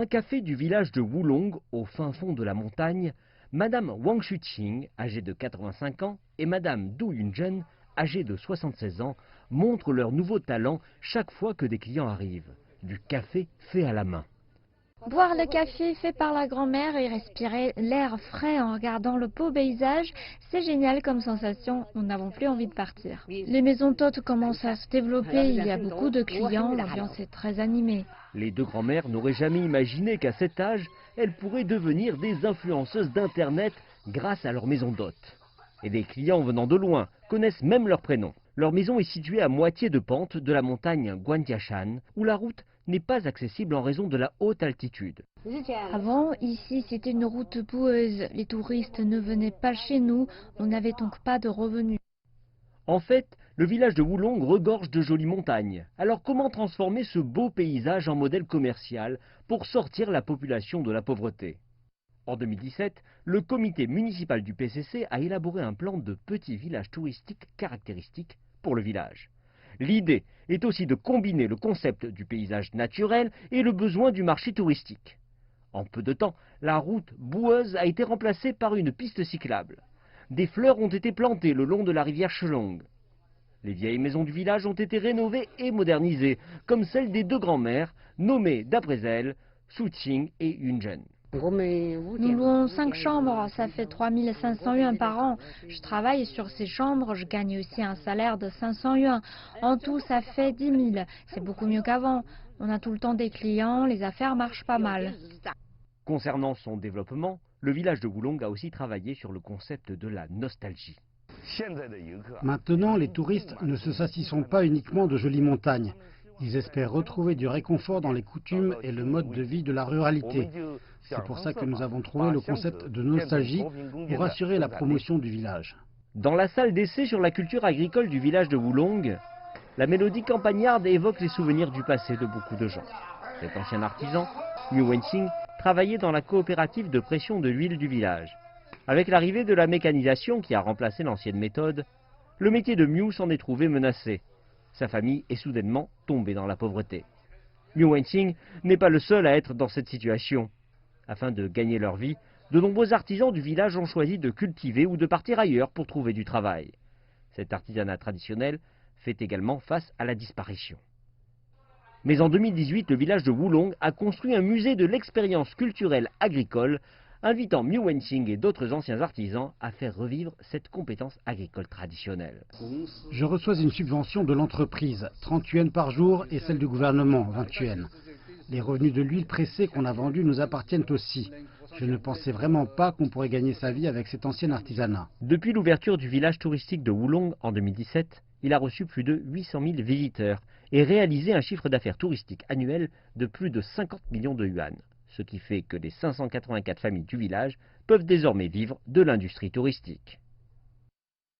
Un café du village de Wulong, au fin fond de la montagne, Madame Wang Xuqing, âgée de 85 ans, et Madame Du Yunzhen, âgée de 76 ans, montrent leur nouveau talent chaque fois que des clients arrivent. Du café fait à la main. Boire le café fait par la grand-mère et respirer l'air frais en regardant le beau paysage, c'est génial comme sensation, nous n'avons plus envie de partir. Les maisons d'hôtes commencent à se développer, il y a beaucoup de clients, l'ambiance est très animée. Les deux grand-mères n'auraient jamais imaginé qu'à cet âge, elles pourraient devenir des influenceuses d'Internet grâce à leur maison d'hôtes. Et des clients venant de loin connaissent même leur prénom. Leur maison est située à moitié de pente de la montagne Guantiashan, où la route n'est pas accessible en raison de la haute altitude. Avant, ici, c'était une route boueuse. Les touristes ne venaient pas chez nous. On n'avait donc pas de revenus. En fait, le village de Wulong regorge de jolies montagnes. Alors comment transformer ce beau paysage en modèle commercial pour sortir la population de la pauvreté? En 2017, le comité municipal du PCC a élaboré un plan de petits villages touristiques caractéristiques pour le village. L'idée est aussi de combiner le concept du paysage naturel et le besoin du marché touristique. En peu de temps, la route boueuse a été remplacée par une piste cyclable. Des fleurs ont été plantées le long de la rivière Shelong. Les vieilles maisons du village ont été rénovées et modernisées, comme celle des deux grands-mères, nommées d'après elles, Xuqing et Yunzhen. Nous louons 5 chambres, ça fait 3500 yuan par an. Je travaille sur ces chambres, je gagne aussi un salaire de 500 yuan. En tout, ça fait 10 000. C'est beaucoup mieux qu'avant. On a tout le temps des clients, les affaires marchent pas mal. Concernant son développement, le village de Wulong a aussi travaillé sur le concept de la nostalgie. Maintenant, les touristes ne se satisfont pas uniquement de jolies montagnes. Ils espèrent retrouver du réconfort dans les coutumes et le mode de vie de la ruralité. C'est pour ça que nous avons trouvé le concept de nostalgie pour assurer la promotion du village. Dans la salle d'essai sur la culture agricole du village de Wulong, la mélodie campagnarde évoque les souvenirs du passé de beaucoup de gens. Cet ancien artisan, Miu Wenxing, travaillait dans la coopérative de pression de l'huile du village. Avec l'arrivée de la mécanisation qui a remplacé l'ancienne méthode, le métier de Miu s'en est trouvé menacé. Sa famille est soudainement tombée dans la pauvreté. Miu Wenxing n'est pas le seul à être dans cette situation. Afin de gagner leur vie, de nombreux artisans du village ont choisi de cultiver ou de partir ailleurs pour trouver du travail. Cet artisanat traditionnel fait également face à la disparition. Mais en 2018, le village de Wulong a construit un musée de l'expérience culturelle agricole, invitant Miu Wenxing et d'autres anciens artisans à faire revivre cette compétence agricole traditionnelle. Je reçois une subvention de l'entreprise, 30 yuan par jour, et celle du gouvernement, 20 yuan. Les revenus de l'huile pressée qu'on a vendue nous appartiennent aussi. Je ne pensais vraiment pas qu'on pourrait gagner sa vie avec cet ancien artisanat. Depuis l'ouverture du village touristique de Wulong en 2017, il a reçu plus de 800 000 visiteurs et réalisé un chiffre d'affaires touristique annuel de plus de 50 millions de yuan, ce qui fait que les 584 familles du village peuvent désormais vivre de l'industrie touristique.